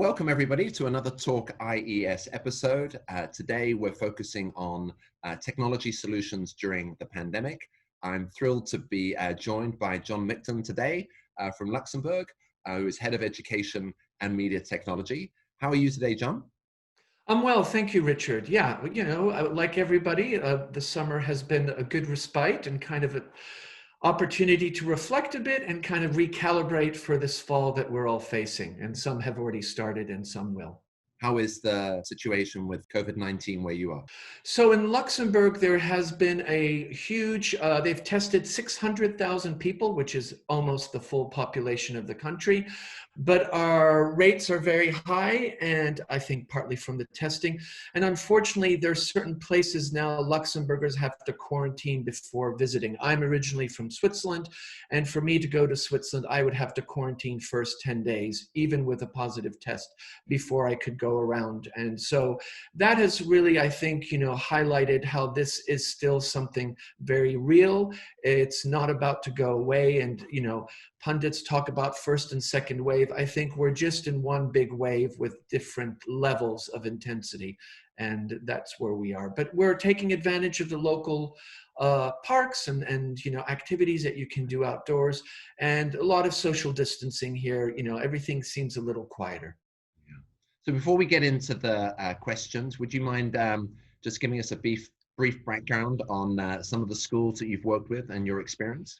welcome everybody to another Talk IES episode. Today we're focusing on technology solutions during the pandemic. I'm thrilled to be joined by John Mikton today from Luxembourg, who is Head of Education and Media Technology. How are you today, John? I'm well, thank you, Richard. Yeah, like everybody, the summer has been a good respite and kind of an opportunity to reflect a bit and kind of recalibrate for this fall that we're all facing. And some have already started and some will. How is the situation with COVID-19 where you are? So in Luxembourg, there has been a huge, they've tested 600,000 people, which is almost the full population of the country. But our rates are very high, and I think partly from the testing. And unfortunately, there's certain places now Luxembourgers have to quarantine before visiting. I'm originally from Switzerland, and for me to go to Switzerland, I would have to quarantine first 10 days, even with a positive test, before I could go around. And so that has really, I think, highlighted how this is still something very real. It's not about to go away. And, pundits talk about first and second wave. I think we're just in one big wave with different levels of intensity. And that's where we are. But we're taking advantage of the local parks and activities that you can do outdoors, and a lot of social distancing here. Everything seems a little quieter. So before we get into the questions, would you mind just giving us a brief background on some of the schools that you've worked with and your experience?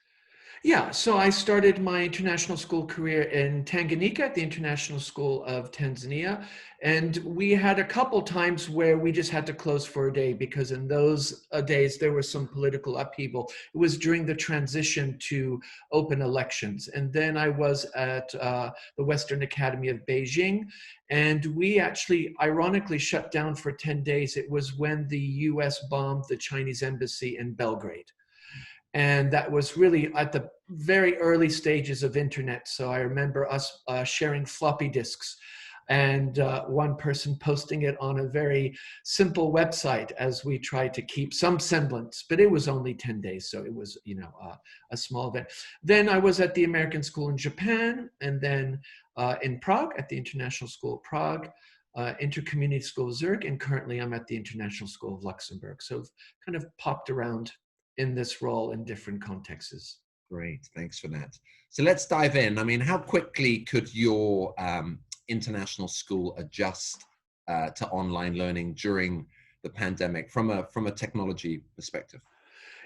Yeah, so I started my international school career in Tanganyika at the International School of Tanzania. And we had a couple times where we just had to close for a day because in those days there was some political upheaval. It was during the transition to open elections. And then I was at the Western Academy of Beijing. And we actually, ironically, shut down for 10 days. It was when the US bombed the Chinese embassy in Belgrade. And that was really at the very early stages of internet. So I remember us sharing floppy disks and one person posting it on a very simple website as we tried to keep some semblance, but it was only 10 days. So it was, a small event. Then I was at the American School in Japan, and then in Prague at the International School of Prague, Intercommunity School of Zurich, and currently I'm at the International School of Luxembourg. So I've kind of popped around in this role in different contexts. Great, thanks for that. So let's dive in. I mean, how quickly could your international school adjust to online learning during the pandemic from a technology perspective?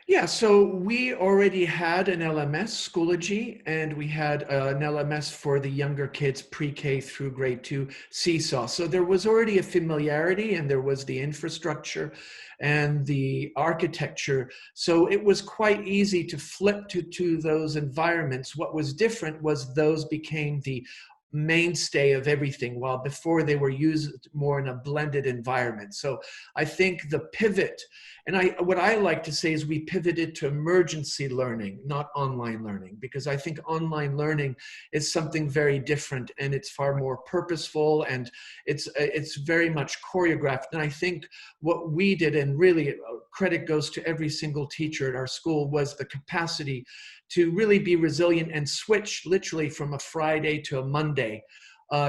Yeah, so we already had an LMS, Schoology, and we had an LMS for the younger kids, pre-K through grade 2, Seesaw. So there was already a familiarity, and there was the infrastructure and the architecture. So it was quite easy to flip to those environments. What was different was those became the mainstay of everything, while before they were used more in a blended environment. So I think the pivot, and what I like to say is we pivoted to emergency learning, not online learning, because I think online learning is something very different, and it's far more purposeful, and it's very much choreographed. And I think what we did, and really credit goes to every single teacher at our school, was the capacity to really be resilient and switch literally from a Friday to a Monday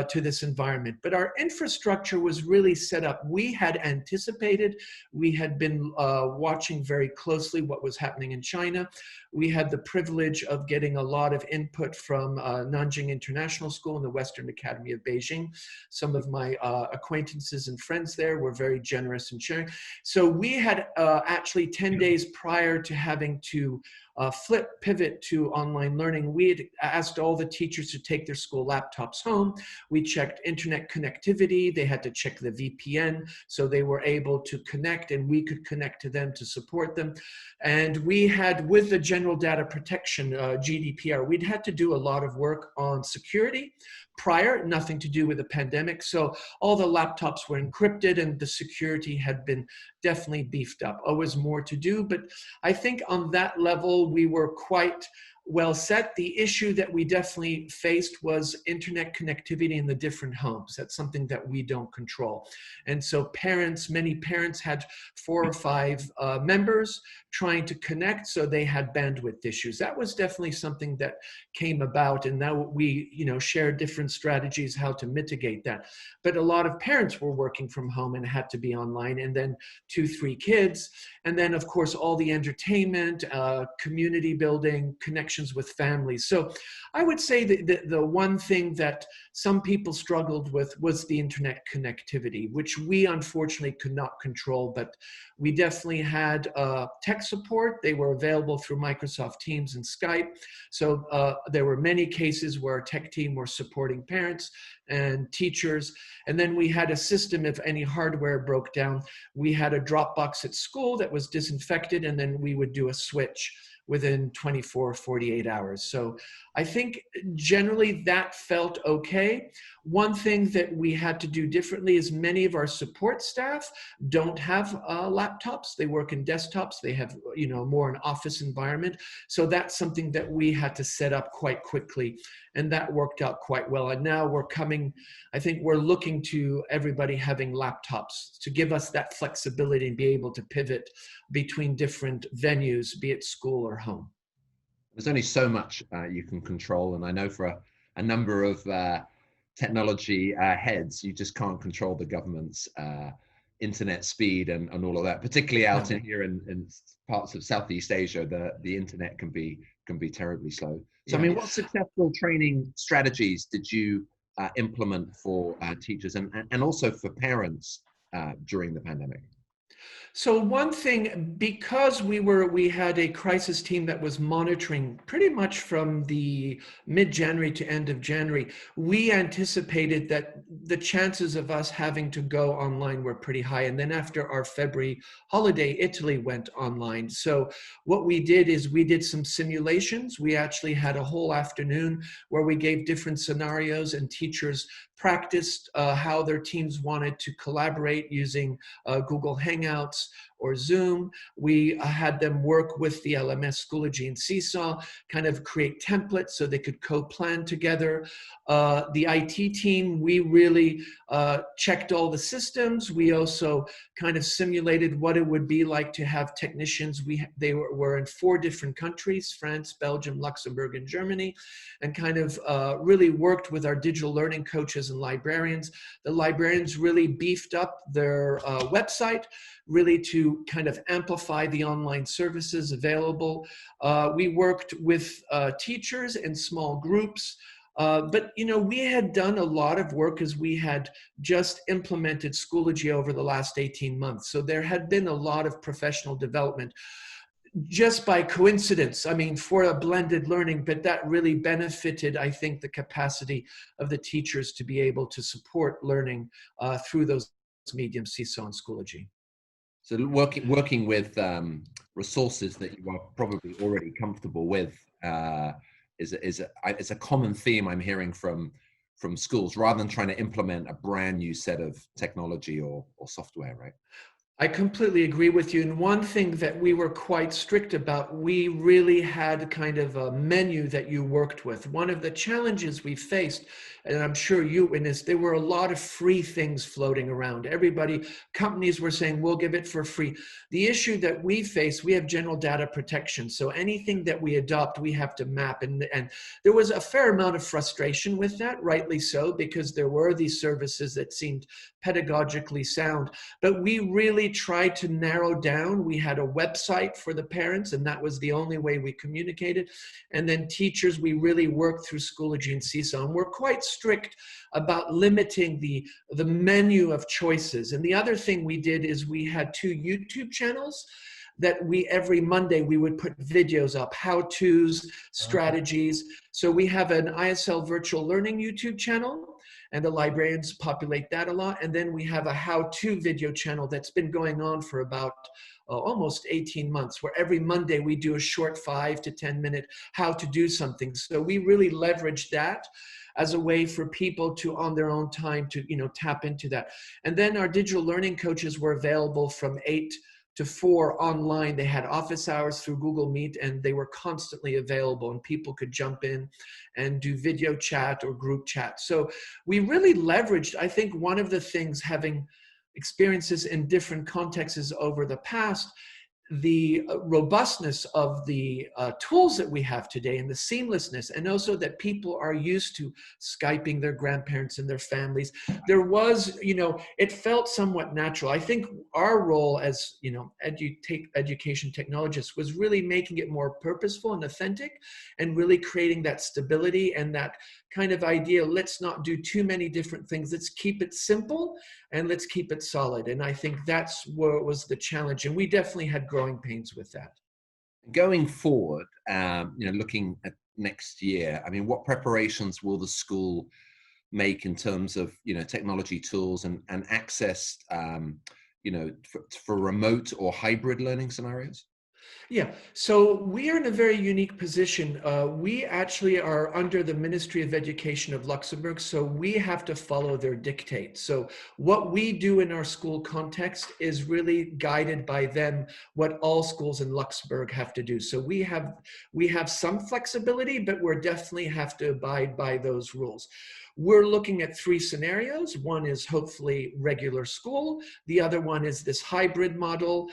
to this environment. But our infrastructure was really set up. We had anticipated, we had been watching very closely what was happening in China. We had the privilege of getting a lot of input from Nanjing International School and the Western Academy of Beijing. Some of my acquaintances and friends there were very generous in sharing. So we had actually 10 days prior to having to pivot to online learning, we had asked all the teachers to take their school laptops home. We checked internet connectivity. They had to check the VPN so they were able to connect, and we could connect to them to support them. And we had, with the General Data Protection, GDPR, we'd had to do a lot of work on security prior, nothing to do with the pandemic. So all the laptops were encrypted and the security had been definitely beefed up. Always more to do, but I think on that level, we were quite well set. The issue that we definitely faced was internet connectivity in the different homes. That's something that we don't control. And so many parents had 4 or 5 members trying to connect, so they had bandwidth issues. That was definitely something that came about, and now we share different strategies how to mitigate that. But a lot of parents were working from home and had to be online, and then 2, 3 kids, and then of course all the entertainment, community building, connections with families. So I would say that the one thing that some people struggled with was the internet connectivity, which we unfortunately could not control, but we definitely had tech support. They were available through Microsoft Teams and Skype. So there were many cases where our tech team were supporting parents and teachers. And then we had a system, if any hardware broke down, we had a Dropbox at school that was disinfected, and then we would do a switch within 24, 48 hours. So I think generally that felt okay. One thing that we had to do differently is many of our support staff don't have laptops. They work in desktops. They have, more an office environment. So that's something that we had to set up quite quickly. And that worked out quite well. And now I think we're looking to everybody having laptops to give us that flexibility and be able to pivot between different venues, be it school or home. There's only so much you can control, and I know for a number of technology heads, you just can't control the government's internet speed and all of that. Particularly out here in parts of Southeast Asia, the internet can be terribly slow. So, I mean, what successful training strategies did you implement for teachers and also for parents during the pandemic? So one thing, because we had a crisis team that was monitoring pretty much from the mid-January to end of January, we anticipated that the chances of us having to go online were pretty high. And then after our February holiday, Italy went online. So what we did is we did some simulations. We actually had a whole afternoon where we gave different scenarios, and teachers practiced how their teams wanted to collaborate using Google Hangouts or Zoom. We had them work with the LMS Schoology and Seesaw, kind of create templates so they could co-plan together. The IT team, we really checked all the systems. We also kind of simulated what it would be like to have technicians. They were in 4 different countries, France, Belgium, Luxembourg, and Germany, and kind of really worked with our digital learning coaches and librarians. The librarians really beefed up their website, really to kind of amplify the online services available. We worked with teachers in small groups. But we had done a lot of work as we had just implemented Schoology over the last 18 months. So there had been a lot of professional development just by coincidence, I mean, for a blended learning, but that really benefited, I think, the capacity of the teachers to be able to support learning through those mediums, Seesaw and Schoology. So working with resources that you are probably already comfortable with is a common theme I'm hearing from schools, rather than trying to implement a brand new set of technology or software, right? I completely agree with you. And one thing that we were quite strict about, we really had kind of a menu that you worked with. One of the challenges we faced, and I'm sure you witnessed, there were a lot of free things floating around. Companies were saying, we'll give it for free. The issue that we face, we have general data protection. So anything that we adopt, we have to map. And there was a fair amount of frustration with that, rightly so, because there were these services that seemed pedagogically sound. But we really tried to narrow down. We had a website for the parents, and that was the only way we communicated. And then teachers, we really worked through Schoology and Seesaw. And we're quite strict about limiting the menu of choices. And the other thing we did is we had 2 YouTube channels that every Monday we would put videos up, how-tos, strategies. So we have an ISL virtual learning YouTube channel, and the librarians populate that a lot. And then we have a how-to video channel that's been going on for about almost 18 months, where every Monday we do a short 5 to 10 minute how to do something. So we really leverage that as a way for people to, on their own time, to tap into that. And then our digital learning coaches were available from 8 to 4 online. They had office hours through Google Meet, and they were constantly available, and people could jump in and do video chat or group chat. So we really leveraged, I think one of the things, having experiences in different contexts over the past, the robustness of the tools that we have today and the seamlessness, and also that people are used to Skyping their grandparents and their families. There was, it felt somewhat natural. I think our role as, education technologists was really making it more purposeful and authentic, and really creating that stability and that kind of idea. Let's not do too many different things. Let's keep it simple and let's keep it solid. And I think that's where was the challenge. And we definitely had growing pains with that. Going forward, looking at next year, I mean, what preparations will the school make in terms of, technology tools and access, for remote or hybrid learning scenarios? Yeah, so we are in a very unique position. We actually are under the Ministry of Education of Luxembourg, so we have to follow their dictates. So what we do in our school context is really guided by them, what all schools in Luxembourg have to do. So we have some flexibility, but we definitely have to abide by those rules. We're looking at 3 scenarios. One is hopefully regular school. The other one is this hybrid model.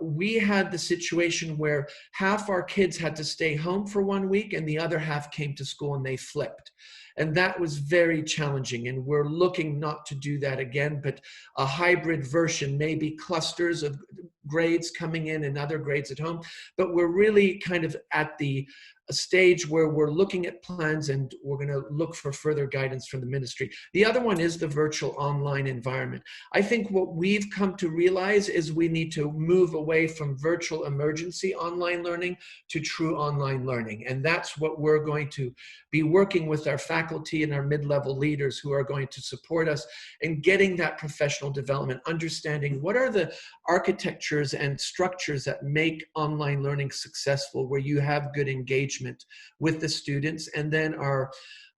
We had the situation where half our kids had to stay home for 1 week and the other half came to school, and they flipped. And that was very challenging. And we're looking not to do that again, but a hybrid version, maybe clusters of grades coming in and other grades at home. But we're really kind of at a stage where we're looking at plans, and we're going to look for further guidance from the ministry. The other one is the virtual online environment. I think what we've come to realize is we need to move away from virtual emergency online learning to true online learning. And that's what we're going to be working with our faculty and our mid-level leaders who are going to support us in getting that professional development, understanding what are the architectures and structures that make online learning successful, where you have good engagement with the students. And then our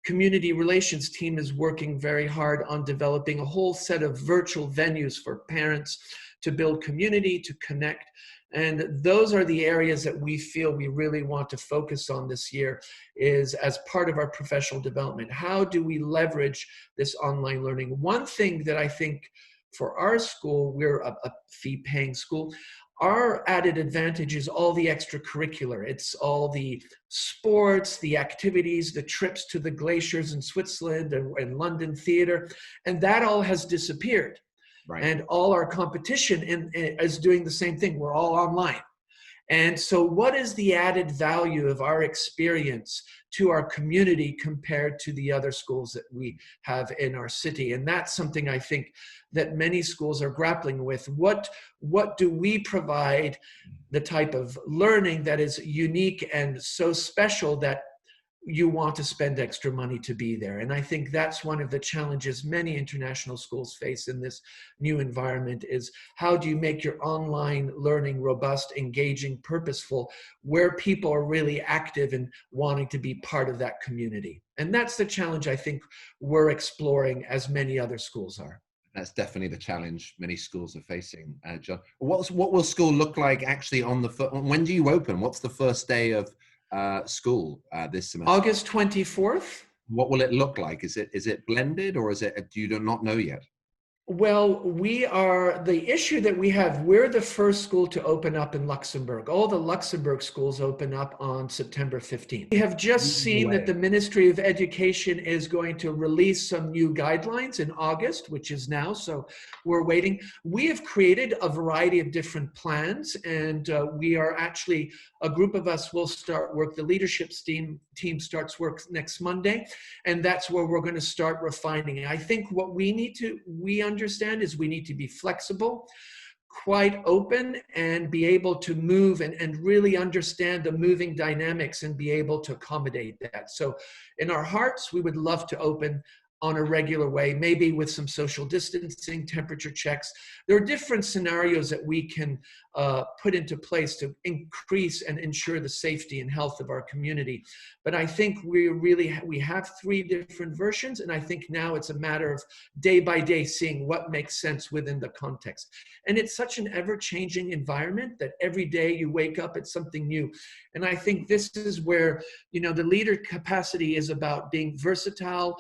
community relations team is working very hard on developing a whole set of virtual venues for parents to build community, to connect. And those are the areas that we feel we really want to focus on this year, is as part of our professional development. How do we leverage this online learning? One thing that I think for our school, we're a fee-paying school, our added advantage is all the extracurricular. It's all the sports, the activities, the trips to the glaciers in Switzerland and London theater, and that all has disappeared. Right. And all our competition is doing the same thing. We're all online. And so what is the added value of our experience to our community compared to the other schools that we have in our city? And that's something I think that many schools are grappling with. What do we provide, the type of learning that is unique and so special that you want to spend extra money to be there? And I think that's one of the challenges many international schools face in this new environment, is how do you make your online learning robust, engaging, purposeful, where people are really active and wanting to be part of that community? And that's the challenge I think we're exploring, as many other schools are. That's definitely the challenge many schools are facing, John. What will school look like actually on when do you open? What's the first day of school this semester? August 24th. What will it look like? Is it blended, or is it, do you not know yet? Well, the issue that we have, we're the first school to open up in Luxembourg. All the Luxembourg schools open up on September 15th. We have just seen that the Ministry of Education is going to release some new guidelines in August, which is now, so we're waiting. We have created a variety of different plans, and we are actually, a group of us will start work. The leadership team starts work next Monday, and that's where we're going to start refining. I think what we understand is we need to be flexible, quite open, and be able to move and really understand the moving dynamics and be able to accommodate that. So in our hearts, we would love to open on a regular way, maybe with some social distancing, temperature checks. There are different scenarios that we can put into place to increase and ensure the safety and health of our community. But I think we have 3 different versions, and I think now it's a matter of day by day seeing what makes sense within the context. And it's such an ever-changing environment that every day you wake up, it's something new. And I think this is where, you know, the leader capacity is about being versatile,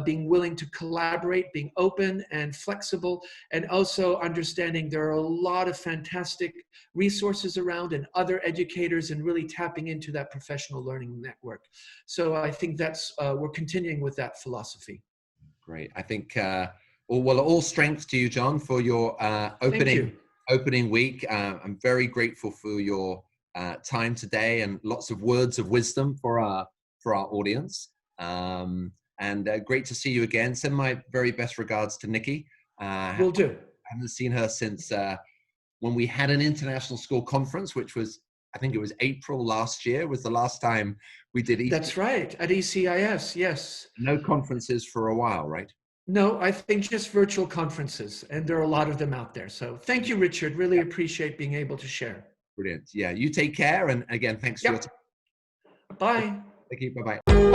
being willing to collaborate, being open and flexible, and also understanding there are a lot of fantastic resources around and other educators, and really tapping into that professional learning network. So I think that's, we're continuing with that philosophy. Great. I think, all strength to you, John, for your Thank you. opening week. I'm very grateful for your time today and lots of words of wisdom for our audience. And great to see you again. Send my very best regards to Nikki. Will do. I haven't seen her since when we had an international school conference, which was, I think it was April last year, was the last time we did. That's right, at ECIS, yes. No conferences for a while, right? No, I think just virtual conferences, and there are a lot of them out there. So thank you, Richard. Really appreciate being able to share. Brilliant. Yeah, you take care. And again, thanks for your time. Bye. Thank you. Bye-bye.